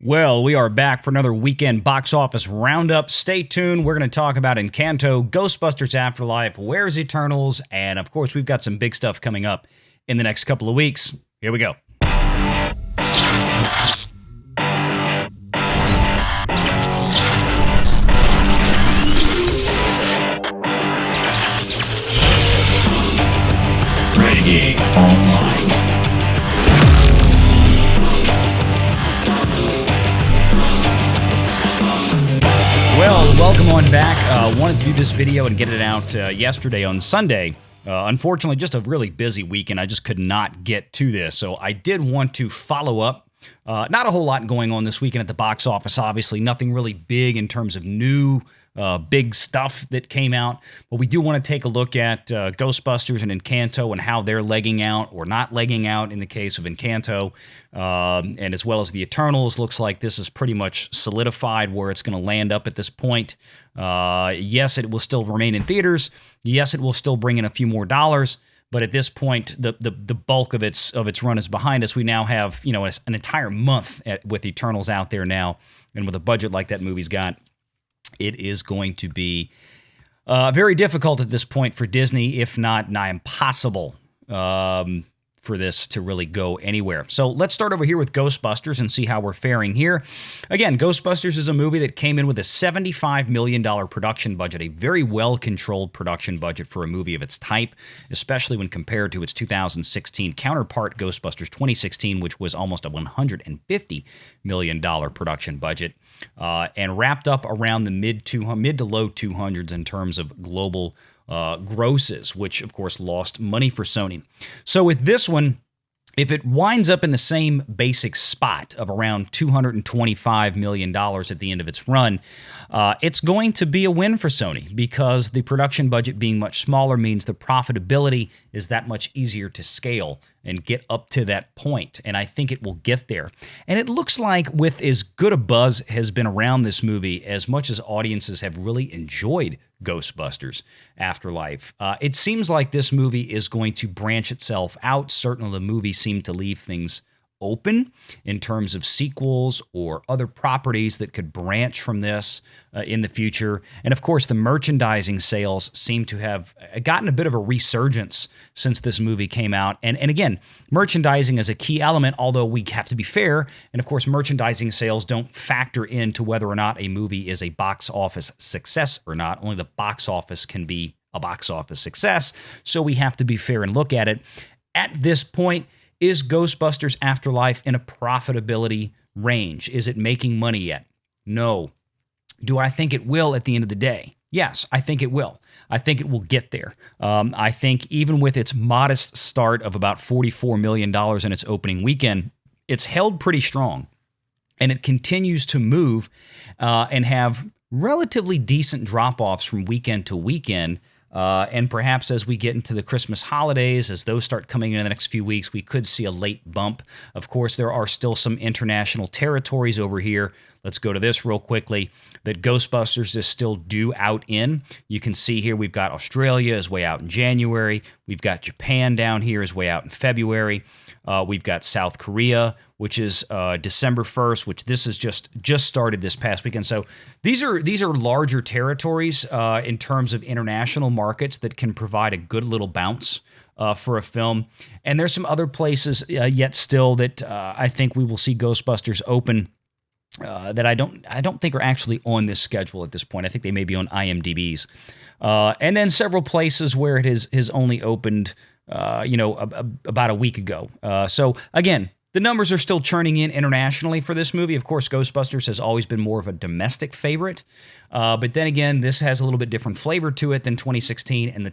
Well, we are back for another weekend box office roundup. Stay tuned. We're going to talk about Encanto, Ghostbusters Afterlife, Where's Eternals, and of course, we've got some big stuff coming up in the next couple of weeks. Here we go. Renegade Online. Well, welcome on back. Wanted to do this video and get it out yesterday on Sunday. Unfortunately, just a really busy weekend. I just could not get to this. So I did want to follow up. Not a whole lot going on this weekend at the box office, obviously. Nothing really big in terms of new big stuff that came out. But we do want to take a look at Ghostbusters and Encanto and how they're legging out or not legging out in the case of Encanto. And as well as the Eternals, looks like this is pretty much solidified where it's going to land up at this point. Yes, it will still remain in theaters. Yes, it will still bring in a few more dollars. But at this point, the bulk of its run is behind us. We now have an entire month with Eternals out there now, and with a budget like that movie's got, it is going to be very difficult at this point for Disney, if not nigh impossible, for this to really go anywhere. So let's start over here with Ghostbusters and see how we're faring here. Again, Ghostbusters is a movie that came in with a $75 million production budget, a very well-controlled production budget for a movie of its type, especially when compared to its 2016 counterpart, Ghostbusters 2016, which was almost a $150 million production budget, and wrapped up around the mid to low 200s in terms of global grosses, which of course lost money for Sony. So with this one, if it winds up in the same basic spot of around $225 million at the end of its run, it's going to be a win for Sony because the production budget being much smaller means the profitability is that much easier to scale and get up to that point, and I think it will get there. And it looks like with as good a buzz has been around this movie, as much as audiences have really enjoyed Ghostbusters Afterlife, it seems like this movie is going to branch itself out. Certainly the movie seemed to leave things open in terms of sequels or other properties that could branch from this in the future. And of course, the merchandising sales seem to have gotten a bit of a resurgence since this movie came out. And again, merchandising is a key element, although we have to be fair. And of course, merchandising sales don't factor into whether or not a movie is a box office success or not. Only the box office can be a box office success. So we have to be fair and look at it. At this point, is Ghostbusters Afterlife in a profitability range? Is it making money yet? No. Do I think it will at the end of the day? Yes, I think it will. I think it will get there. I think even with its modest start of about $44 million in its opening weekend, it's held pretty strong. And it continues to move and have relatively decent drop-offs from weekend to weekend. And perhaps as we get into the Christmas holidays, as those start coming in the next few weeks, we could see a late bump. Of course, there are still some international territories over here. Let's go to this real quickly, that Ghostbusters is still due out in. You can see here we've got Australia is way out in January. We've got Japan down here is way out in February. We've got South Korea, which is December 1st, which this is just started this past weekend. So these are larger territories in terms of international markets that can provide a good little bounce for a film. And there's some other places yet still that I think we will see Ghostbusters open that I don't think are actually on this schedule at this point. I think they may be on IMDb's. And then several places where it has only opened about a week ago. So again, the numbers are still churning in internationally for this movie. Of course, Ghostbusters has always been more of a domestic favorite. But then again, this has a little bit different flavor to it than 2016. And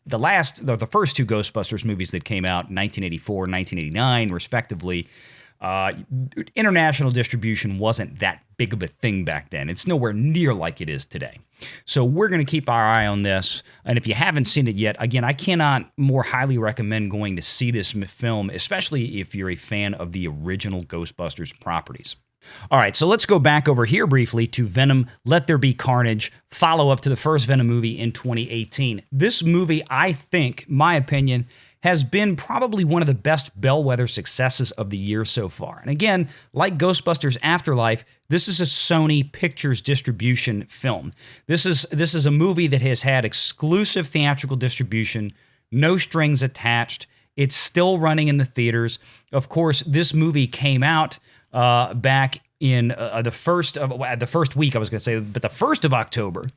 the first two Ghostbusters movies that came out in 1984 and 1989, respectively, international distribution wasn't that big of a thing back then. It's nowhere near like it is today. So we're going to keep our eye on this. And if you haven't seen it yet, again, I cannot more highly recommend going to see this film, especially if you're a fan of the original Ghostbusters properties. All right, so let's go back over here briefly to Venom, Let There Be Carnage, follow-up to the first Venom movie in 2018. This movie, I think, my opinion, has been probably one of the best bellwether successes of the year so far. And again, like Ghostbusters Afterlife, this is a Sony Pictures distribution film. This is a movie that has had exclusive theatrical distribution, no strings attached. It's still running in the theaters. Of course, this movie came out back in the first week, I was going to say, but the 1st of October.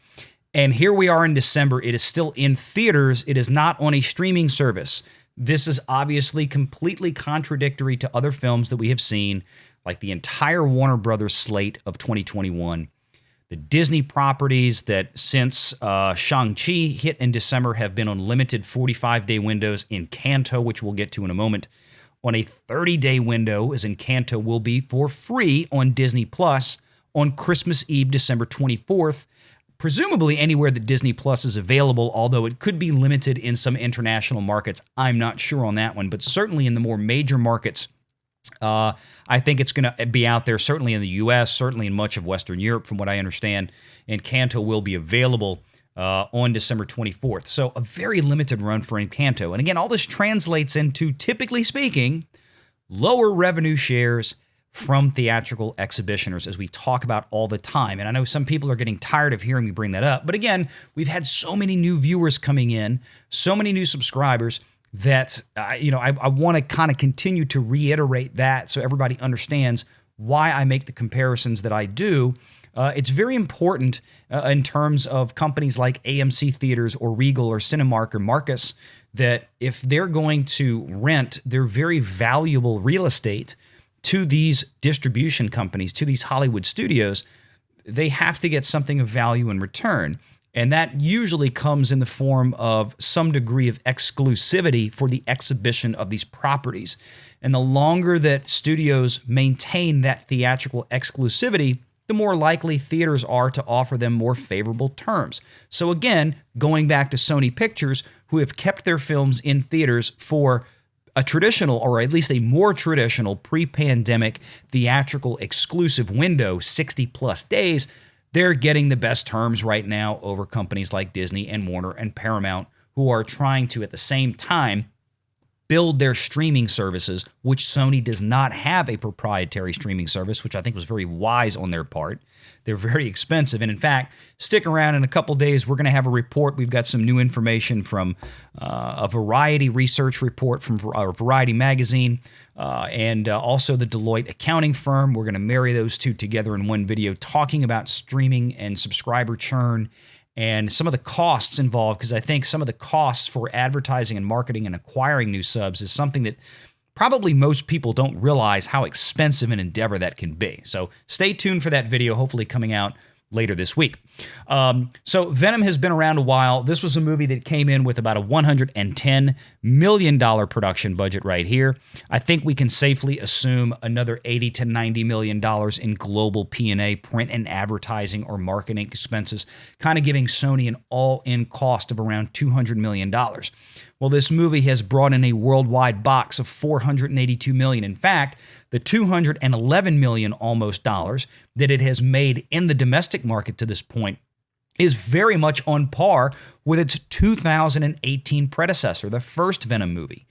And here we are in December. It is still in theaters. It is not on a streaming service. This is obviously completely contradictory to other films that we have seen, like the entire Warner Brothers slate of 2021. The Disney properties that since Shang-Chi hit in December have been on limited 45-day windows. Encanto, which we'll get to in a moment, on a 30-day window, as Encanto will be for free on Disney Plus on Christmas Eve, December 24th. Presumably anywhere that Disney Plus is available, although it could be limited in some international markets. I'm not sure on that one, but certainly in the more major markets, I think it's going to be out there, certainly in the U.S., certainly in much of Western Europe, from what I understand. Encanto will be available on December 24th. So a very limited run for Encanto. And again, all this translates into, typically speaking, lower revenue shares from theatrical exhibitioners, as we talk about all the time. And I know some people are getting tired of hearing me bring that up. But again, we've had so many new viewers coming in, so many new subscribers, that I want to kind of continue to reiterate that so everybody understands why I make the comparisons that I do. It's very important in terms of companies like AMC Theaters or Regal or Cinemark or Marcus, that if they're going to rent their very valuable real estate to these distribution companies, to these Hollywood studios, they have to get something of value in return. And that usually comes in the form of some degree of exclusivity for the exhibition of these properties. And the longer that studios maintain that theatrical exclusivity, the more likely theaters are to offer them more favorable terms. So again, going back to Sony Pictures, who have kept their films in theaters for a traditional, or at least a more traditional, pre-pandemic theatrical exclusive window, 60-plus days, they're getting the best terms right now over companies like Disney and Warner and Paramount, who are trying to, at the same time, build their streaming services, which Sony does not have a proprietary streaming service, which I think was very wise on their part. They're very expensive. And in fact, stick around in a couple days. We're going to have a report. We've got some new information from a Variety research report from Variety magazine and also the Deloitte accounting firm. We're going to marry those two together in one video talking about streaming and subscriber churn and some of the costs involved, because I think some of the costs for advertising and marketing and acquiring new subs is something that probably most people don't realize how expensive an endeavor that can be. So stay tuned for that video, hopefully coming out later this week. So Venom has been around a while. This was a movie that came in with about a $110 million production budget right here. I think we can safely assume another $80 to $90 million in global P&A, print and advertising or marketing expenses, kind of giving Sony an all-in cost of around $200 million. Well, this movie has brought in a worldwide box of $482 million. In fact, the $211 million almost dollars that it has made in the domestic market to this point is very much on par with its 2018 predecessor, the first Venom movie.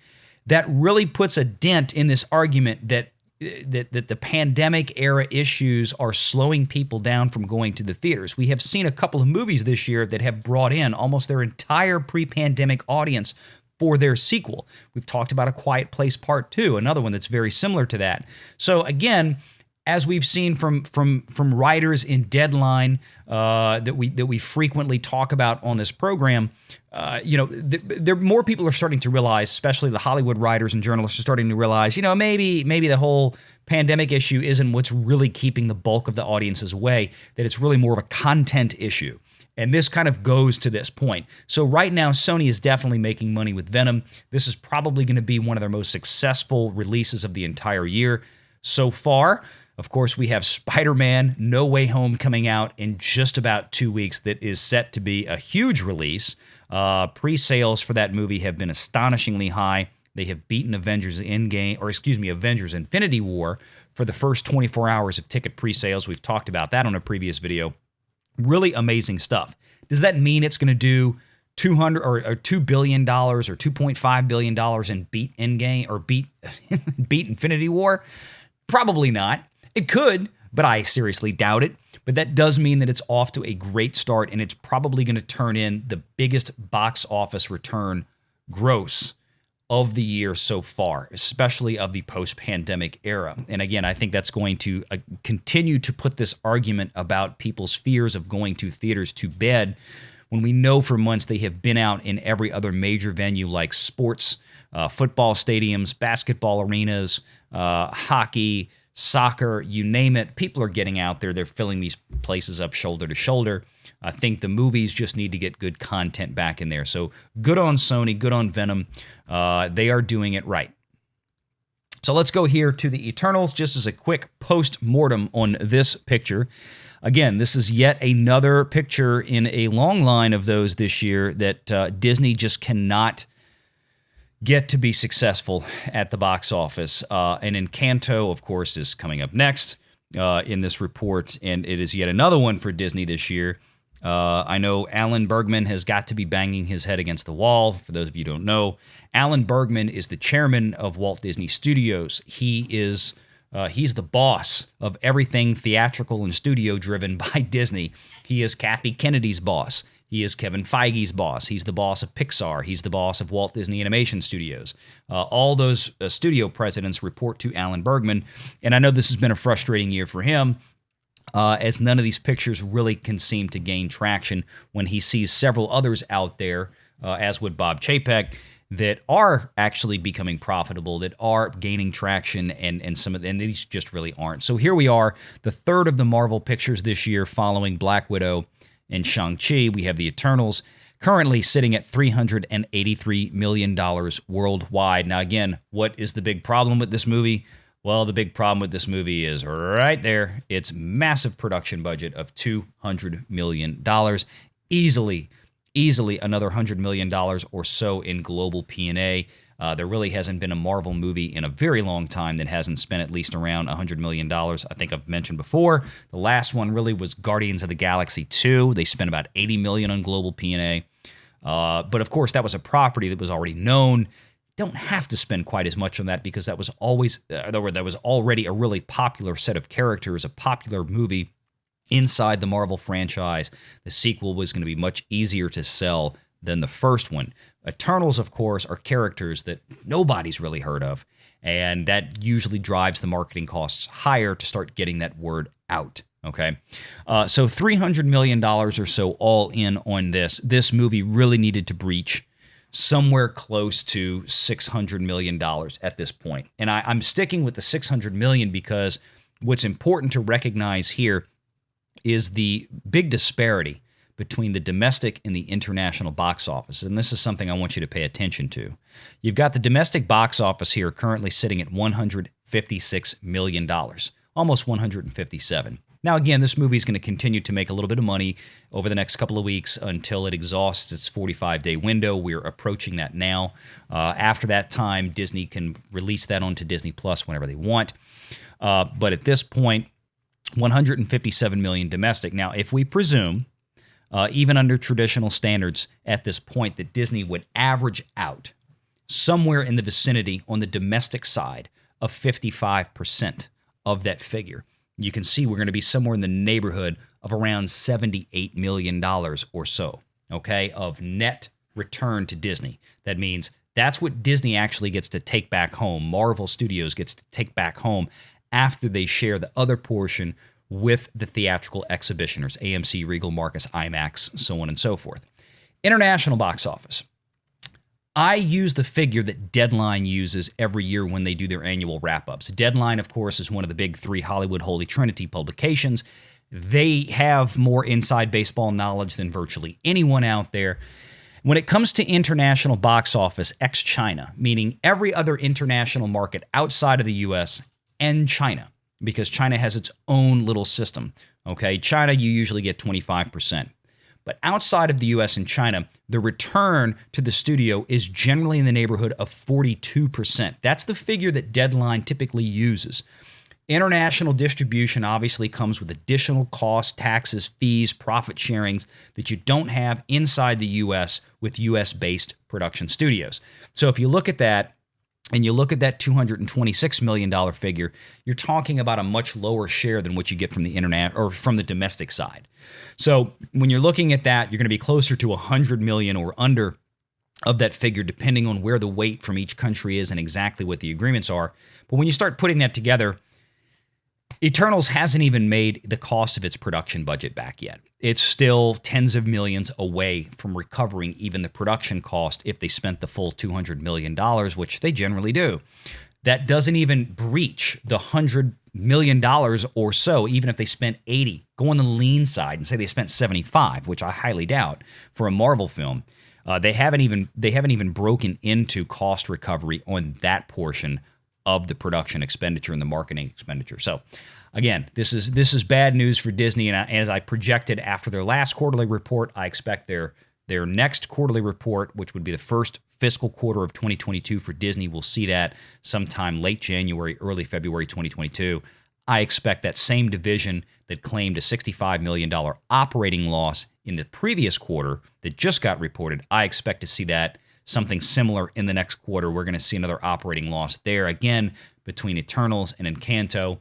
That really puts a dent in this argument that the pandemic era issues are slowing people down from going to the theaters. We have seen a couple of movies this year that have brought in almost their entire pre-pandemic audience for their sequel. We've talked about A Quiet Place Part 2, another one that's very similar to that. So again, as we've seen from writers in Deadline that we frequently talk about on this program, more people are starting to realize, especially the Hollywood writers and journalists are starting to realize, maybe the whole pandemic issue isn't what's really keeping the bulk of the audiences away, that it's really more of a content issue. And this kind of goes to this point. So right now, Sony is definitely making money with Venom. This is probably going to be one of their most successful releases of the entire year so far. Of course, we have Spider-Man No Way Home coming out in just about 2 weeks. That is set to be a huge release. Pre-sales for that movie have been astonishingly high. They have beaten Avengers Infinity War for the first 24 hours of ticket pre-sales. We've talked about that on a previous video. Really amazing stuff. Does that mean it's going to do or $2 billion or $2.5 billion and beat Endgame or beat Infinity War? Probably not. It could, but I seriously doubt it. But that does mean that it's off to a great start, and it's probably going to turn in the biggest box office return gross of the year so far, especially of the post-pandemic era. And again, I think that's going to continue to put this argument about people's fears of going to theaters to bed when we know for months they have been out in every other major venue like sports, football stadiums, basketball arenas, hockey, soccer, you name it. People are getting out there. They're filling these places up shoulder to shoulder. I think the movies just need to get good content back in there. So good on Sony, good on Venom. They are doing it right. So let's go here to the Eternals just as a quick post-mortem on this picture. Again, this is yet another picture in a long line of those this year that Disney just cannot get to be successful at the box office. And Encanto, of course, is coming up next in this report, and it is yet another one for Disney this year. I know Alan Bergman has got to be banging his head against the wall. For those of you who don't know, Alan Bergman is the chairman of Walt Disney Studios. He's the boss of everything theatrical and studio-driven by Disney. He is Kathy Kennedy's boss. He is Kevin Feige's boss. He's the boss of Pixar. He's the boss of Walt Disney Animation Studios. All those studio presidents report to Alan Bergman, and I know this has been a frustrating year for him, as none of these pictures really can seem to gain traction when he sees several others out there, as would Bob Chapek, that are actually becoming profitable, that are gaining traction, and some of them, and these just really aren't. So here we are, the third of the Marvel pictures this year following Black Widow and Shang-Chi. We have the Eternals currently sitting at $383 million worldwide. Now, again, what is the big problem with this movie? Well, the big problem with this movie is right there. Its massive production budget of $200 million. Easily another $100 million or so in global P&A. There really hasn't been a Marvel movie in a very long time that hasn't spent at least around $100 million. I think I've mentioned before, the last one really was Guardians of the Galaxy 2. They spent about $80 million on global P&A. But of course, that was a property that was already known. Don't have to spend quite as much on that because that was already a really popular set of characters, a popular movie inside the Marvel franchise. The sequel was going to be much easier to sell than the first one. Eternals, of course, are characters that nobody's really heard of, and that usually drives the marketing costs higher to start getting that word out, okay? So $300 million or so all in on this. This movie really needed to breach somewhere close to $600 million at this point. And I'm sticking with the $600 million because what's important to recognize here is the big disparity between the domestic and the international box office. And this is something I want you to pay attention to. You've got the domestic box office here currently sitting at $156 million, almost $157. Now, again, this movie is going to continue to make a little bit of money over the next couple of weeks until it exhausts its 45-day window. We're approaching that now. After that time, Disney can release that onto Disney Plus whenever they want. But at this point, $157 million domestic. Now, if we presume, even under traditional standards at this point, that Disney would average out somewhere in the vicinity on the domestic side of 55% of that figure, you can see we're going to be somewhere in the neighborhood of around $78 million or so, okay, of net return to Disney. That means that's what Disney actually gets to take back home. Marvel Studios gets to take back home after they share the other portion with the theatrical exhibitioners, AMC, Regal, Marcus, IMAX, so on and so forth. International box office. I use the figure that Deadline uses every year when they do their annual wrap-ups. Deadline, of course, is one of the big three Hollywood Holy Trinity publications. They have more inside baseball knowledge than virtually anyone out there. When it comes to international box office, ex-China, meaning every other international market outside of the U.S. and China, because China has its own little system, okay? China, you usually get 25%. But outside of the U.S. and China, the return to the studio is generally in the neighborhood of 42%. That's the figure that Deadline typically uses. International distribution obviously comes with additional costs, taxes, fees, profit sharings that you don't have inside the U.S. with U.S.-based production studios. So if you look at that, and you look at that $226 million figure, you're talking about a much lower share than what you get from the internet or from the domestic side. So when you're looking at that, you're going to be closer to $100 million or under of that figure, depending on where the weight from each country is and exactly what the agreements are. But when you start putting that together, Eternals hasn't even made the cost of its production budget back yet. It's still tens of millions away from recovering even the production cost if they spent the full $200 million, which they generally do. That doesn't even breach the $100 million or so, even if they spent 80. Go on the lean side and say they spent 75, which I highly doubt for a Marvel film. They haven't even broken into cost recovery on that portion of the production expenditure and the marketing expenditure. So again, this is bad news for Disney, and as I projected after their last quarterly report, I expect their next quarterly report, which would be the first fiscal quarter of 2022 for Disney, we'll see that sometime late January, early February 2022. I expect that same division that claimed a $65 million operating loss in the previous quarter that just got reported, I expect to see that something similar in the next quarter. We're going to see another operating loss there again between Eternals and Encanto.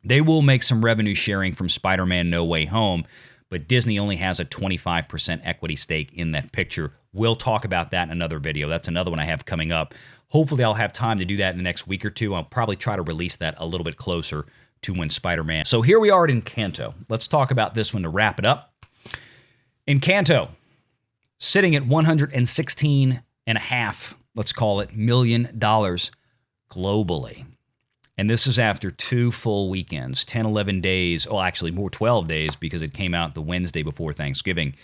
They will make some revenue sharing from Spider-Man No Way Home, but Disney only has a 25% equity stake in that picture. We'll talk about that in another video. That's another one I have coming up. Hopefully I'll have time to do that in the next week or two. I'll probably try to release that a little bit closer to when Spider-Man. So here we are at Encanto. Let's talk about this one to wrap it up. Encanto, sitting at $116.5, let's call it, $1 million globally. And this is after 2 full weekends, 10, 11 days. Oh, actually more, 12 days because it came out the Wednesday before Thanksgiving.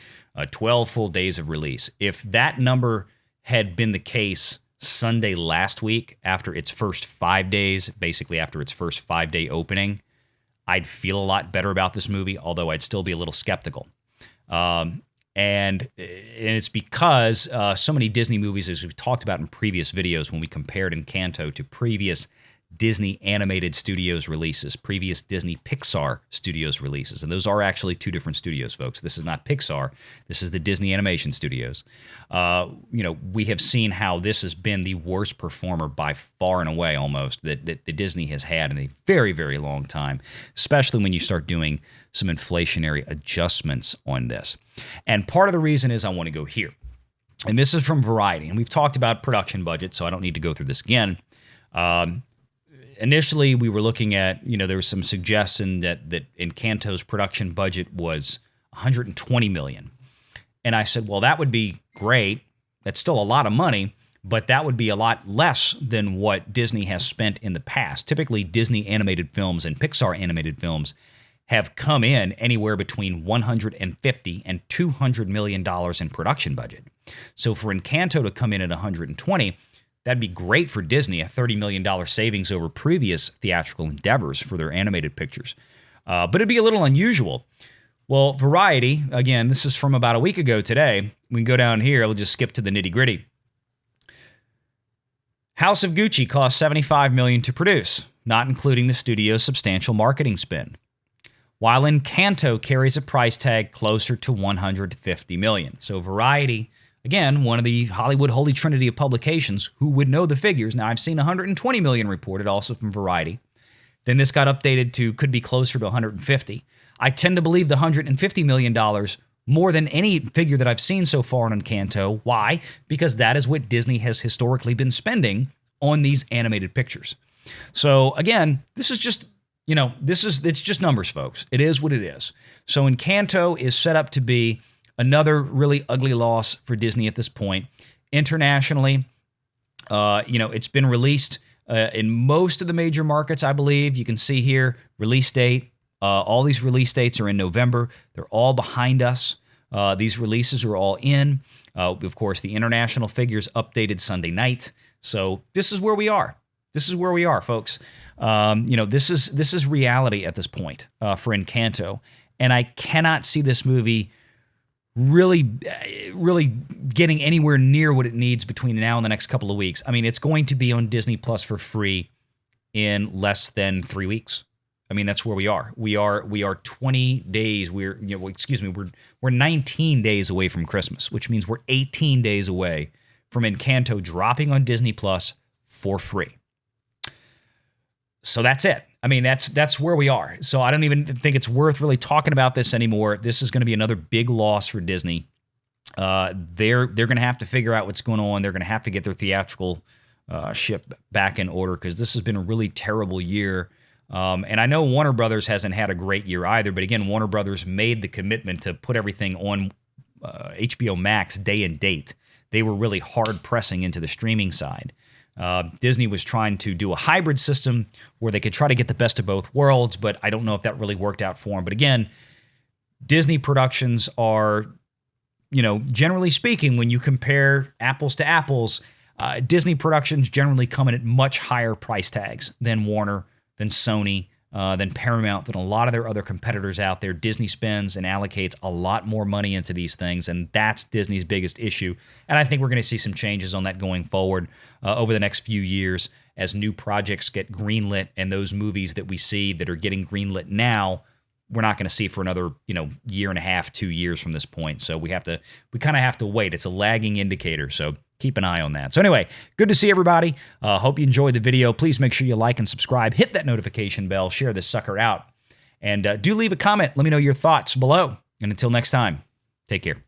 12 full days of release. If that number had been the case Sunday last week after its first 5 days, basically after its first 5-day opening, I'd feel a lot better about this movie, although I'd still be a little skeptical. And it's because so many Disney movies, as we've talked about in previous videos when we compared Encanto to previous Disney Animated Studios releases, previous Disney Pixar Studios releases. And those are actually 2 different studios, folks. This is not Pixar. This is the Disney Animation Studios. We have seen how this has been the worst performer by far and away almost that Disney has had in a very, very long time, especially when you start doing some inflationary adjustments on this. And part of the reason is I want to go here. And this is from Variety. And we've talked about production budget, so I don't need to go through this again. Initially, we were looking at, there was some suggestion that Encanto's production budget was $120 million. And I said, well, that would be great. That's still a lot of money, but that would be a lot less than what Disney has spent in the past. Typically, Disney animated films and Pixar animated films have come in anywhere between $150 and $200 million in production budget. So for Encanto to come in at 120, that'd be great for Disney, a $30 million savings over previous theatrical endeavors for their animated pictures. But it'd be a little unusual. Well, Variety, again, this is from about a week ago today. We can go down here. We'll just skip to the nitty-gritty. House of Gucci cost $75 million to produce, not including the studio's substantial marketing spend, while Encanto carries a price tag closer to $150 million. So Variety, again, one of the Hollywood holy trinity of publications, who would know the figures. Now, I've seen $120 million reported, also from Variety. Then this got updated to could be closer to $150. I tend to believe the $150 million more than any figure that I've seen so far on Encanto. Why? Because that is what Disney has historically been spending on these animated pictures. So again, this is just, it's just numbers, folks. It is what it is. So Encanto is set up to be another really ugly loss for Disney at this point. Internationally, it's been released in most of the major markets, I believe. You can see here, release date. All these release dates are in November. They're all behind us. These releases are all in. Of course, the international figures updated Sunday night. So this is where we are. This is where we are, folks. This is reality at this point for Encanto. And I cannot see this movie really getting anywhere near what it needs between now and the next couple of weeks. I mean, it's going to be on Disney Plus for free in less than 3 weeks. I mean, that's where we are. We are 20 days. We're 19 days away from Christmas, which means we're 18 days away from Encanto dropping on Disney Plus for free. So that's it. I mean, that's where we are. So I don't even think it's worth really talking about this anymore. This is going to be another big loss for Disney. They're going to have to figure out what's going on. They're going to have to get their theatrical ship back in order, because this has been a really terrible year. And I know Warner Brothers hasn't had a great year either, but again, Warner Brothers made the commitment to put everything on HBO Max day and date. They were really hard pressing into the streaming side. Disney was trying to do a hybrid system where they could try to get the best of both worlds, but I don't know if that really worked out for them. But again, Disney productions are, generally speaking, when you compare apples to apples, Disney productions generally come in at much higher price tags than Warner, than Sony, than Paramount, than a lot of their other competitors out there. Disney spends and allocates a lot more money into these things, and that's Disney's biggest issue. And I think we're going to see some changes on that going forward over the next few years as new projects get greenlit, and those movies that we see that are getting greenlit now, we're not going to see for another, year and a half, 2 years from this point. So we kind of have to wait. It's a lagging indicator. So keep an eye on that. So anyway, good to see everybody. Hope you enjoyed the video. Please make sure you like and subscribe. Hit that notification bell. Share this sucker out. And do leave a comment. Let me know your thoughts below. And until next time, take care.